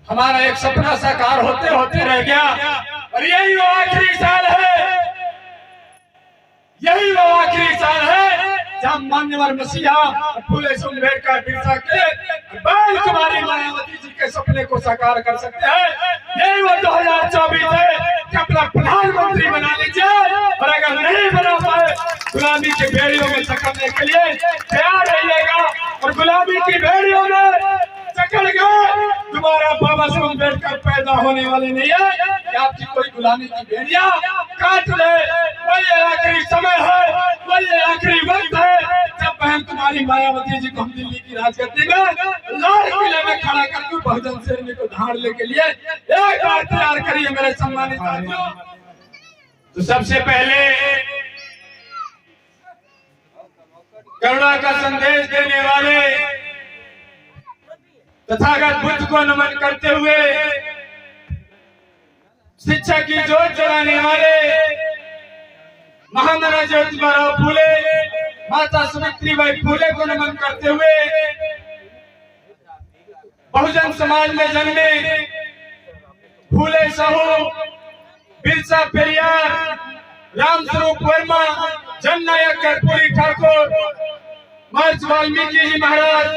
हमारा एक सपना साकार होते होते रह गया और यही वो आखिरी साल है, यही वो आखिरी साल है जब मान्यवर मसीहा फूले अम्बेडकर बिरसा के बैल कुमारी मायावती जी के सपने को साकार कर सकते हैं। यही वो 2024 है कि अपना प्रधानमंत्री बना लीजिए और अगर नहीं बना पाए गुलामी की बेड़ियों में जकड़ने के लिए तैयार रहिएगा और गुलामी की बेड़ियों में जकड़ गए दोबारा बाबा साहब अम्बेडकर पैदा होने वाले नहीं है कि आपकी कोई गुलामी की बेड़ियां काट ले। वही आखिरी समय है, वही आखिरी वक्त है जब बहन तुम्हारी मायावती जी को हम दिल्ली की राजगद्दी में लाल किले में खड़ा करके बहुजन सेना को धाड़ने के लिए एक बार तैयार करिए मेरे सम्मानित साथियों। तो सबसे पहले करुणा का संदेश देने वाले तथागत बुद्ध को नमन करते हुए शिक्षा की जोत जलाने वाले महामना ज्योतिबा फूले माता सावित्रीबाई फूले को नमन करते हुए बहुजन समाज में जन्मे फूले साहू, बिरसा पेरियार, रामस्वरूप वर्मा, जननायक कर्पूरी ठाकुर, महर्षि वाल्मीकि जी महाराज,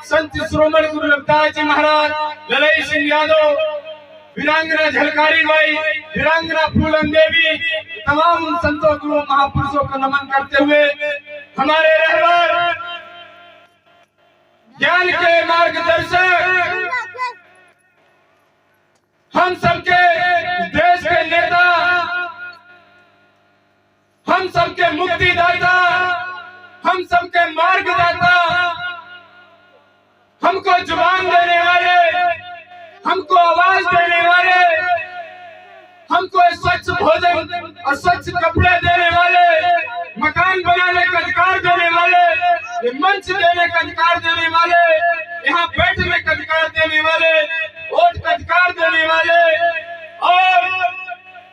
संत श्रोमणी गुरु रविदास जी महाराज, ललई सिंह यादव, वीरांगना झलकारी बाई, वीरांगना फूलन देवी, तमाम संतों गुरु महापुरुषों को नमन करते हुए हमारे रहबर ज्ञान के मार्गदर्शक, हम सबके देश के नेता, हम सबके मुक्तिदाता, हम सबके मार्गदाता, हमको जुबान देने वाले, हमको आवाज देने वाले, हमको स्वच्छ भोजन और स्वच्छ कपड़े देने वाले, मकान बनाने का अधिकार देने वाले, ये मंच देने का अधिकार देने वाले, यहाँ बैठने का अधिकार देने वाले, वोट का अधिकार देने वाले और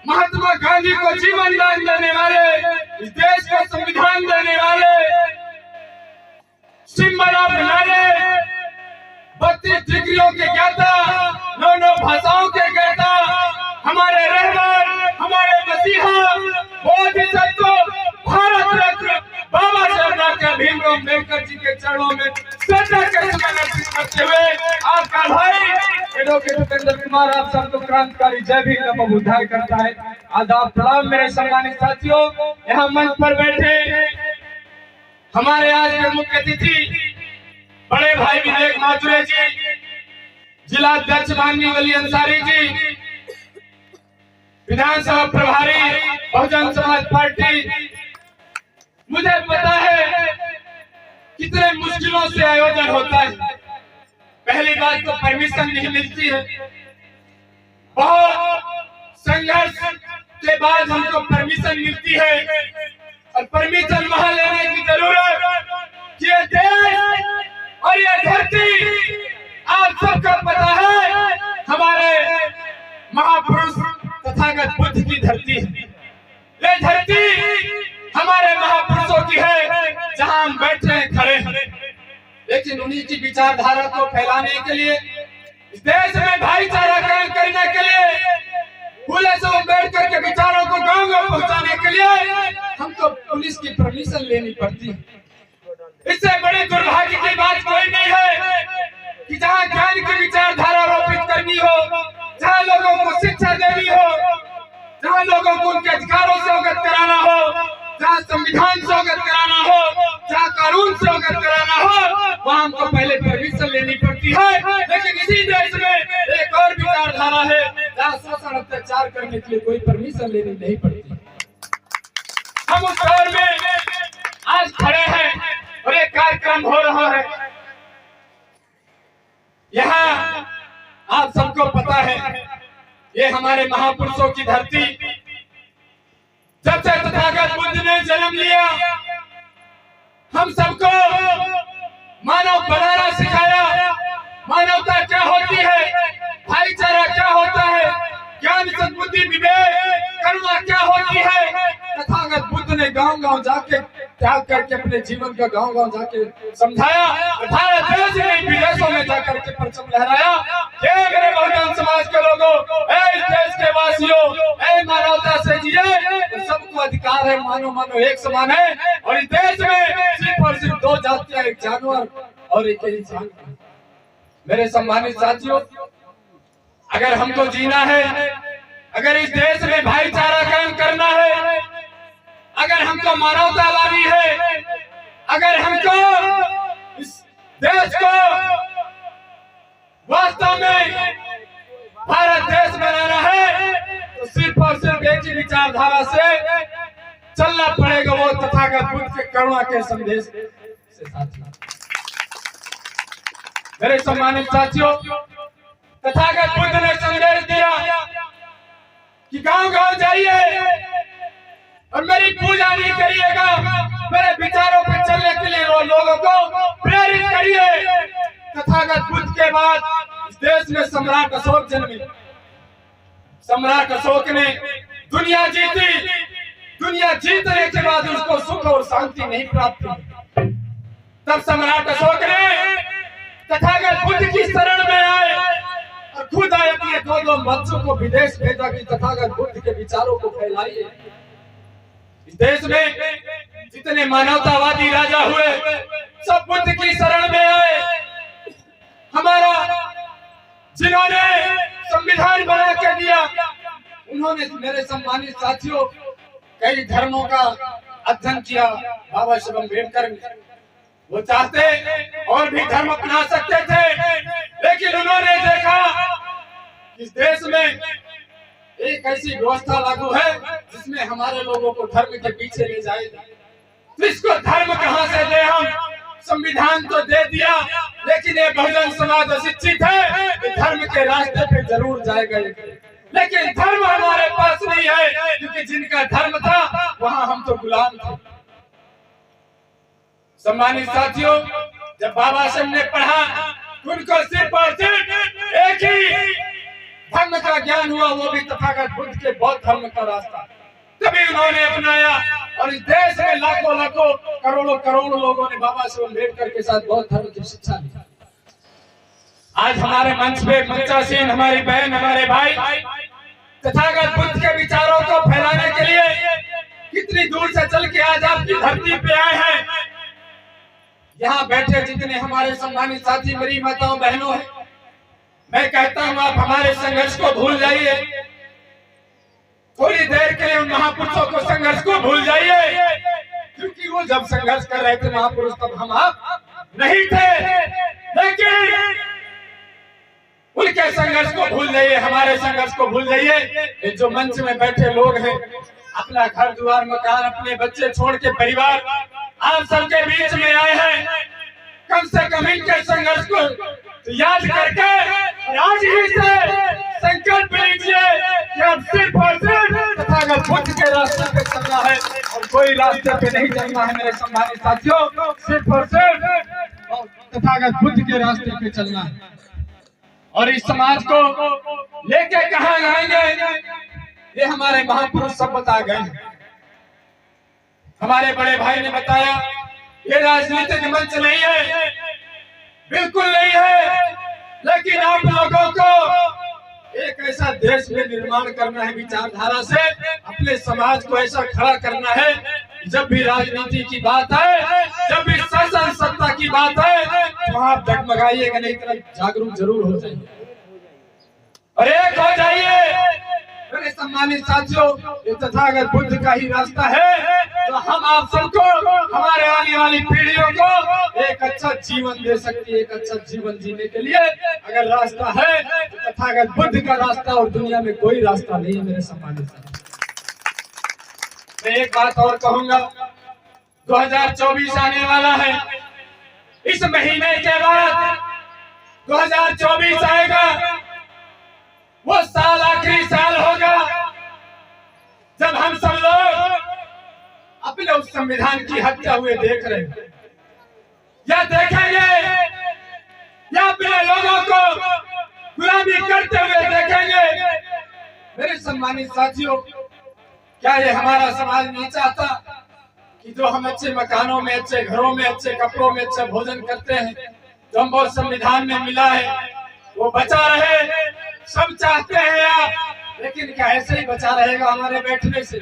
महात्मा गांधी को जीवन दान देने वाले, इस देश को संविधान देने वाले, सिंबल ऑफ नॉलेज, 32 डिग्रियों के ज्ञाता, 9 भाषाओं के ज्ञाता, हमारे रहबर, हमारे मसीहा, बोधिसत्व, भारत रत्न बाबा साहब डॉक्टर भीमराव अम्बेडकर जी के चरणों में श्रद्धा के सुमन अर्पित करते हुए आपका भाई एडवोकेट उपेंद्र कुमार आप सबको क्रांतिकारी जय भीम नमो बुद्धाय करता है। आदाब प्रणाम मेरे सम्मानित साथियों। यहाँ मंच पर बैठे हमारे आज के मुख्य अतिथि बड़े भाई विवेक माथुरे जी, जिला अध्यक्ष माननीय वली अंसारी जी, विधानसभा प्रभारी बहुजन समाज पार्टी, मुझे पता है कितने मुश्किलों से आयोजन होता है। पहली बात तो परमिशन नहीं मिलती है, बहुत संघर्ष के बाद हमको परमिशन मिलती है और परमिशन वहां लेने की जरूरत ये देश और ये धरती आप सबको पता है हमारे महापुरुष तथागत बुद्ध की धरती है। ये धरती हमारे महापुरुषों की है जहां हम बैठे खड़े हैं, लेकिन उन्हीं की विचारधारा को फैलाने के लिए, इस देश में भाईचारा कायम करने के लिए, फूले साहब अम्बेडकर के विचारों को गांव-गांव पहुंचाने के लिए हमको पुलिस की परमिशन लेनी पड़ती है। इससे बड़े दुर्भाग्य की बात कोई नहीं है कि जहां ज्ञान की विचारधारा रोपित करनी हो, जहां लोगों को शिक्षा देनी हो, जहां लोगों को उनके अधिकारों से अवगत कराना हो, जहां संविधान से अवगत कराना हो, जहां कानून से अवगत कराना हो, वहां हमको पहले परमिशन लेनी पड़ती है। लेकिन इसी देश में एक और विचारधारा है जहां शोषण अत्याचार करने के लिए कोई परमिशन लेनी नहीं पड़ती। हम उस दौर में आज खड़े हैं और एक कार्यक्रम हो रहा है। यहाँ आप सबको पता है ये हमारे महापुरुषों की धरती, जब से तथागत बुद्ध ने जन्म लिया हम सबको मानव बनाना सिखाया। मानवता क्या होती है, भाईचारा क्या होता है, ज्ञान सद्बुद्धि विवेक करुणा क्या होती है। तथागत बुद्ध ने गांव-गांव जाके त्याग करके अपने जीवन का गांव-गांव जाके समझाया। भारत देश में विदेशों में जाकर के परचम लहराया। ये मेरे बहुजन समाज के लोगों, इस देश के वासियों, मानवता से जिए, सबको अधिकार है, मानो एक समान है। और इस देश में सिर्फ और सिर्फ दो जातियां, एक जानवर और एक इंसान। मेरे सम्मानित साथियों, अगर हमको जीना है, अगर इस देश में भाईचारा कायम करना है, अगर हमको मानवतावादी है, अगर हमको इस देश को वास्तव में भारत देश बनाना है, तो सिर्फ और सिर्फ एक ही विचारधारा से चलना पड़ेगा, वो तथागत बुद्ध के करुणा के संदेश से साथियों। मेरे सम्मानित साथियों, तथागत बुद्ध ने संदेश दिया कि गांव-गांव जाइए और मेरी पूजा नहीं करिएगा, मेरे विचारों पर चलने के लिए लोगों को प्रेरित करिए। तथागत बुद्ध के बाद इस देश में सम्राट अशोक जन्मे। सम्राट अशोक ने दुनिया जीती। दुनिया जीतने के बाद उसको सुख और शांति नहीं प्राप्त हुई। तब सम्राट अशोक ने तथागत बुद्ध की शरण में आए और खुद आए, अपने दो बच्चों को विदेश भेजा कि तथागत बुद्ध के विचारों को फैलाइए। इस देश में जितने मानवतावादी राजा हुए, सब बुद्ध की शरण में आए। हमारा जिन्होंने संविधान बना के दिया, उन्होंने, मेरे सम्मानित साथियों, कई धर्मों का अध्ययन किया। बाबा साहेब अम्बेडकर, वो चाहते और भी धर्म अपना सकते थे, लेकिन उन्होंने देखा इस देश में एक ऐसी व्यवस्था लागू है जिसमें हमारे लोगों को धर्म के पीछे ले जाएगी। तो इसको धर्म कहां से दे हम? संविधान तो दे दिया, लेकिन ये बहुजन समाज अशिक्षित है, धर्म के रास्ते पे जरूर जाएगा, लेकिन धर्म हमारे पास नहीं है, क्योंकि जिनका धर्म था वहां हम तो गुलाम थे। सम्मानित साथियों, जब बाबा साहब ने पढ़ा, उनको सिर्फ और सिर्फ एक ही धर्म का ज्ञान हुआ, वो भी तथागत बुद्ध के बौद्ध धर्म का रास्ता। तभी उन्होंने अपनाया और इस देश में लाखों लाखों करोड़ों करोड़ों लोगों ने बाबा साहब अम्बेडकर के साथ बौद्ध धर्म की शिक्षा ली। आज हमारे मंच पे मंचासीन हमारी बहन, हमारे भाई तथागत बुद्ध के विचारों को फैलाने के लिए कितनी दूर से चल के आज आपकी धरती पे आए हैं। यहाँ बैठे जितने हमारे सम्मानित साथी, मेरी माताओं बहनों हैं, मैं कहता हूँ आप हमारे संघर्ष को भूल जाइए। थोड़ी देर के लिए उन महापुरुषों को, संघर्ष को भूल जाइए, क्योंकि वो जब संघर्ष कर रहे थे महापुरुष, तब हम आप नहीं थे। लेकिन उनके संघर्ष को भूल जाइए, हमारे संघर्ष को भूल जाइए। ये जो मंच में बैठे लोग हैं, अपना घर द्वार मकान, अपने बच्चे छोड़ के परिवार आप सबके बीच में आए हैं, कम से कम इनके संघर्ष को याद करके आज ही से संकल्प लीजिए कि अब सिर्फ और सिर्फ तथागत बुद्ध के रास्ते पे चलना है और कोई रास्ते पे नहीं चलना है। मेरे सम्मानित साथियों, सिर्फ और सिर्फ तथागत बुद्ध के रास्ते पे चलना है। और इस समाज को लेके कहां जाएंगे, ये हमारे महापुरुष सब बता गए। हमारे बड़े भाई ने बताया, ये राजनीतिक मंच नहीं है, बिल्कुल नहीं है, लेकिन आप लोगों को एक ऐसा देश में निर्माण करना है, विचारधारा से अपने समाज को ऐसा खड़ा करना है, जब भी राजनीति की बात है, जब भी शासन सत्ता की बात है, तो आप डगमगाइएगा नहीं, तरफ जागरूक जरूर हो जाइए और एक हो जाइए। मेरे सम्मानित साथियों, ये तथागत बुद्ध का ही रास्ता है, तो हम आप सबको, हमारे आने वाली पीढ़ियों को एक अच्छा जीवन दे सकती है। एक अच्छा जीवन जीने के लिए अगर रास्ता है तो तथागत बुद्ध का रास्ता, और दुनिया में कोई रास्ता नहीं है। मेरे सम्मानित साथियों, मैं एक बात और कहूंगा, 2024 आने वाला है। इस महीने के बाद 2024 आएगा, वो साल आखिरी साल होगा जब हम सब लोग अपने उस संविधान की हत्या हुए देख रहे हैं, या देखेंगे, या अपने लोगों को गुलामी करते हुए देखेंगे। मेरे सम्मानित साथियों, क्या ये हमारा समाज नहीं चाहता कि जो हम अच्छे मकानों में, अच्छे घरों में, अच्छे कपड़ों में अच्छा भोजन करते हैं, जो हमको संविधान में मिला है, वो बचा रहे। सब चाहते हैं आप, लेकिन क्या ऐसे ही बचा रहेगा हमारे बैठने से?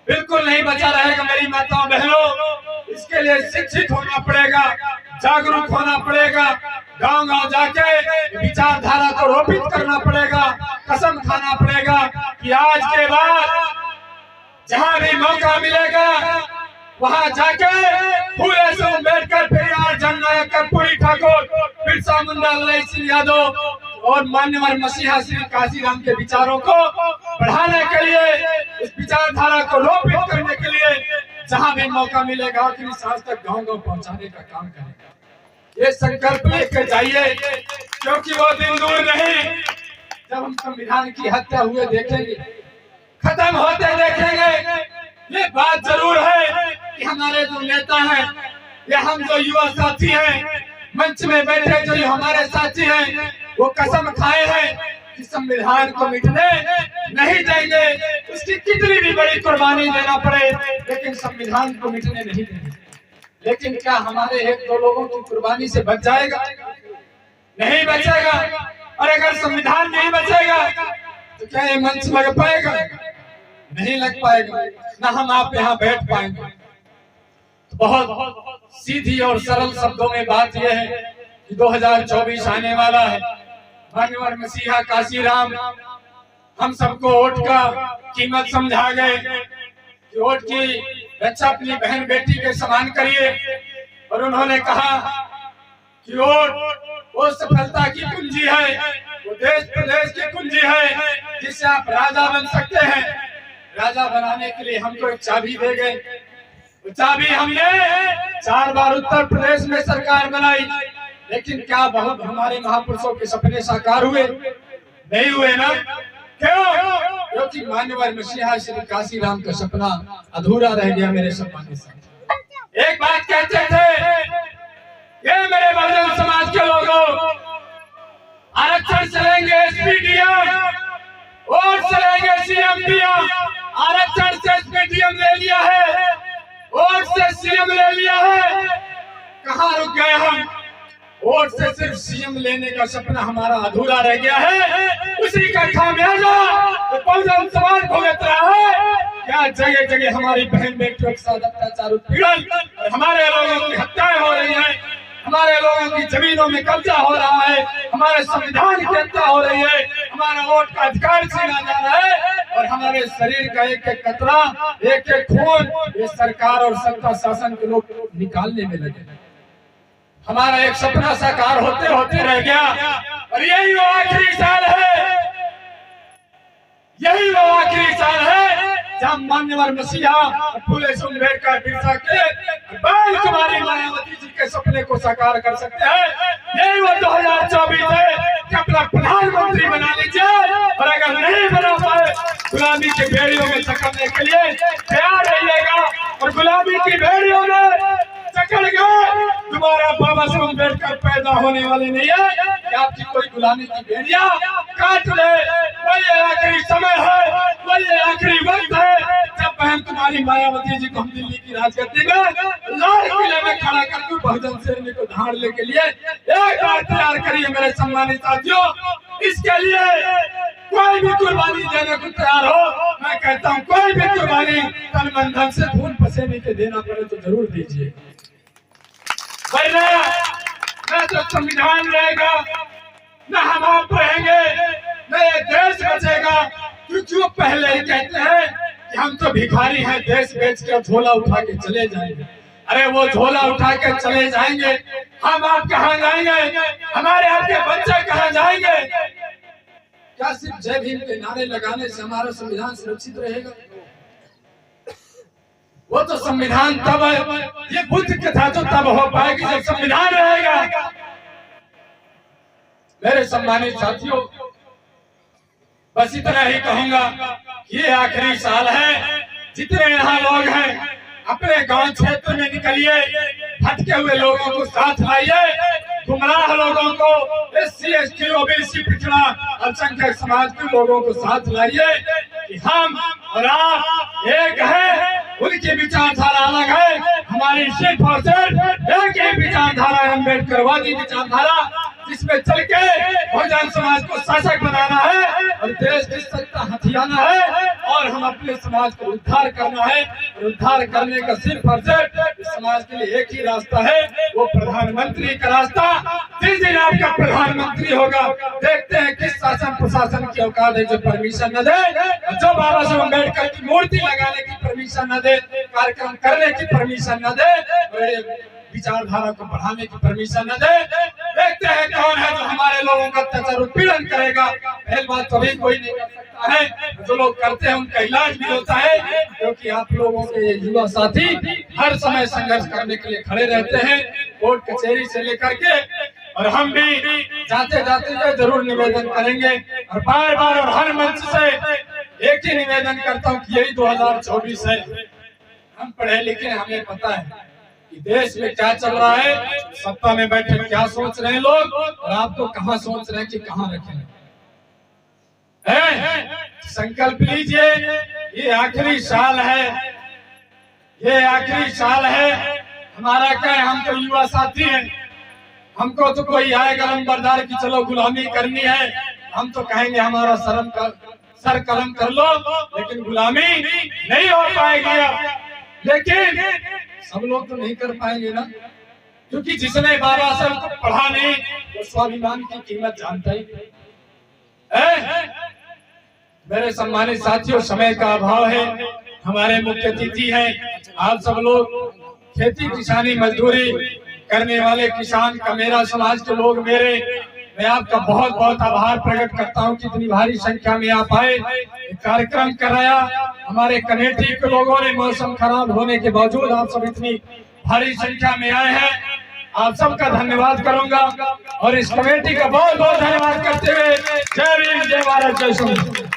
बिल्कुल नहीं बचा रहेगा मेरी माताओं बहनों। इसके लिए शिक्षित होना पड़ेगा, जागरूक होना पड़ेगा, गांव-गांव जाके विचारधारा को रोपित करना पड़ेगा, कसम खाना पड़ेगा कि आज के बाद जहां भी मौका मिलेगा वहां जाके फूले से अम्बेडकर, पेरियार, जननायक, कर्पूरी ठाकुर, बिरसा मुंडा, ललाई सिंह यादव और मान्यवर मसीहा श्री काशीराम के विचारों को बढ़ाने के लिए, इस विचारधारा को रोपित करने के लिए जहां भी मौका मिलेगा आखिरी सांस तक गांव-गांव पहुंचाने का काम करेगा। ये संकल्प लेकर जाइए, क्योंकि वो दिन दूर नहीं जब हम संविधान की हत्या हुए देखेंगे, खत्म होते देखेंगे। ये बात जरूर है कि हमारे जो नेता हैं या हम जो युवा साथी हैं, मंच में बैठे जो हमारे साथी हैं, वो कसम खाए हैं कि संविधान को मिटने नहीं देंगे। उसकी कितनी भी बड़ी कुर्बानी देना पड़े, लेकिन संविधान को मिटने नहीं देंगे। लेकिन क्या हमारे एक दो लोगों की कुर्बानी से बच जाएगा? नहीं बचेगा। और अगर संविधान नहीं बचेगा तो क्या ये मंच लग पाएगा? नहीं लग पाएगा, ना हम आप यहाँ बैठ पाएंगे। तो बहुत सीधी और सरल शब्दों में बात यह है कि 2024 आने वाला है। मान्यवर मसीहा काशीराम हम सबको वोट का कीमत समझा गए कि वोट की रक्षा अपनी बहन बेटी के समान करिए। और उन्होंने कहा कि वोट वो सफलता की कुंजी है, वो देश प्रदेश की कुंजी है, जिससे आप राजा बन सकते हैं। राजा बनाने के लिए हमको एक चाबी दे गए। वो चाबी हमने 4 बार उत्तर प्रदेश में सरकार बनाई, लेकिन क्या बहुत हमारे महापुरुषों के सपने साकार हुए? नहीं हुए ना। क्यों? क्योंकि मान्यवर मसीहा श्री काशीराम का सपना अधूरा रह गया। मेरे सम्मानित साथी, एक बात कहते थे, ये मेरे बहुजन समाज के लोगों, आरक्षण चलेंगे एसपीडीएम, वोट चलेंगे सीएम पीएम। आरक्षण से एसपीडीएम ले लिया है, वोट से सीएम ले लिया है। कहाँ रुक गए हम? वोट से सिर्फ सीएम लेने का सपना हमारा अधूरा रह गया है। उसी का खामियाजा तो बहुजन समाज भुगत रहा है। क्या जगह जगह हमारी बहन बेटियों के साथ अत्याचार, उत्पीड़न और हमारे लोगों की हत्याएं हो रही हैं, हमारे लोगों की जमीनों में कब्जा हो रहा है, हमारे संविधान की हत्या हो रही है, हमारा वोट का अधिकार छीना जा रहा है और हमारे शरीर का एक एक कतरा, एक एक खून ये सरकार और सत्ता शासन के लोग निकालने में लगे। हमारा एक सपना साकार होते होते रह गया। और यही वो आखिरी साल है, यही वो आखिरी साल है जब मान्यवर मसीहा, फूले से अम्बेडकर, बिरसा के, बाल कुमारी मायावती जी के सपने को साकार कर सकते हैं। यही वो 2024 है कि अपना प्रधानमंत्री बना लीजिए। और अगर नहीं बना पाए, गुलामी की बेड़ियों में जकड़ने के लिए तैयार रहिएगा। और गुलामी की बेड़ियों में जकड़ गए, दोबारा बाबा साहब अम्बेडकर पैदा होने वाले नहीं है कि आपकी कोई गुलामी की बेड़ियां काट ले। वही आखिरी समय है, वही आखिरी वक्त है जब बहन तुम्हारी मायावती जी को हम दिल्ली की राजगद्दी में लाल किले में खड़ा करके बहुजन सेना को धाड़ने के लिए एक बार तैयार करिए। मेरे सम्मानित साथियों, इसके लिए कोई भी कुर्बानी देने को तैयार हो, मैं कहता हूँ कोई भी कुर्बानी तन मन धन से खून पसीने के देना पड़े तो जरूर दीजिए। वरना न तो संविधान रहेगा, न हम आप रहेंगे, न ये देश बचेगा। क्योंकि वो पहले ही कहते हैं कि हम तो भिखारी हैं, देश बेच के झोला उठा के चले जाएंगे। अरे वो झोला उठा के चले जाएंगे, हम आप कहाँ जाएंगे? हमारे आपके बच्चे कहाँ जाएंगे? क्या सिर्फ जय भीम के नारे लगाने से हमारा संविधान सुरक्षित रहेगा? वो तो संविधान तब है, ये बुद्ध कथा तो तब हो पाएगी जब संविधान रहेगा। मेरे सम्मानित साथियों, बस इतना ही कहूंगा, ये आखिरी साल है। जितने यहाँ लोग हैं अपने गांव क्षेत्र में निकलिए, भटके हुए लोगों को साथ लाइए, गुमराह लोगों को, SC ST OBC पिछड़ा अल्पसंख्यक समाज के लोगों को साथ लाइए कि हम और आप एक हैं। उनकी विचारधारा अलग है। हमारी सिर्फ और सिर्फ एक ही विचारधारा है, अम्बेडकरवादी विचारधारा, जिसमें चल के बहुजन समाज को शासक बनाना है और देश की सत्ता हथियाना है और हम अपने समाज को उद्धार करना है। और उद्धार करने का सिर्फ और सिर्फ इस समाज के लिए एक ही रास्ता है, वो प्रधानमंत्री का रास्ता। जिस दिन आपका प्रधानमंत्री होगा, देखते हैं किस शासन प्रशासन की औकात है जो परमिशन न दे, जो बाबा साहब अम्बेडकर की मूर्ति लगाने की परमिशन न दे, कार्यक्रम करने की परमिशन न दे, विचारधारा को बढ़ाने की परमिशन न दे। देखते हैं कौन है जो हमारे लोगों का अत्याचार उत्पीड़न करेगा। पहली बात तो भी कोई नहीं कर सकता है, जो लोग करते हैं उनका इलाज भी होता है, क्योंकि आप लोगों के ये युवा साथी हर समय संघर्ष करने के लिए खड़े रहते हैं, कोर्ट कचहरी से लेकर के। और हम भी जाते जाते जरूर निवेदन करेंगे और बार बार और हर मंच से एक ही निवेदन करता हूँ कि यही 2024 है। हम पढ़े लिखे, हमें पता है कि देश में क्या चल रहा है, सत्ता में बैठे क्या सोच रहे हैं लोग, और आप तो कहाँ सोच रहे हैं कि कहाँ रखें। संकल्प लीजिए, ये आखिरी साल है, ये आखिरी साल है। हमारा क्या है, हम तो युवा साथी हैं, हमको तो कोई आएगा नंबरदार की चलो गुलामी करनी है, हम तो कहेंगे हमारा सर कलम कर लो, लेकिन गुलामी नहीं हो पाएगी। लेकिन सब लोग तो नहीं कर पाएंगे ना, क्योंकि जिसने बाबा साहब को पढ़ा नहीं वो स्वाभिमान की कीमत जानता ही है। मेरे सम्मानित साथियों, समय का अभाव है, हमारे मुख्य अतिथि हैं आप सब लोग, खेती किसानी मजदूरी करने वाले किसान का मेरा समाज के लोग, मैं आपका बहुत बहुत आभार प्रकट करता हूं कि इतनी भारी संख्या में आप आए, कार्यक्रम कराया। हमारे कमेटी के लोगों ने मौसम खराब होने के बावजूद आप सब इतनी भारी संख्या में आए हैं, आप सबका धन्यवाद करूंगा और इस कमेटी का बहुत बहुत धन्यवाद करते हुए जय भीम, जय भारत, जय संविधान।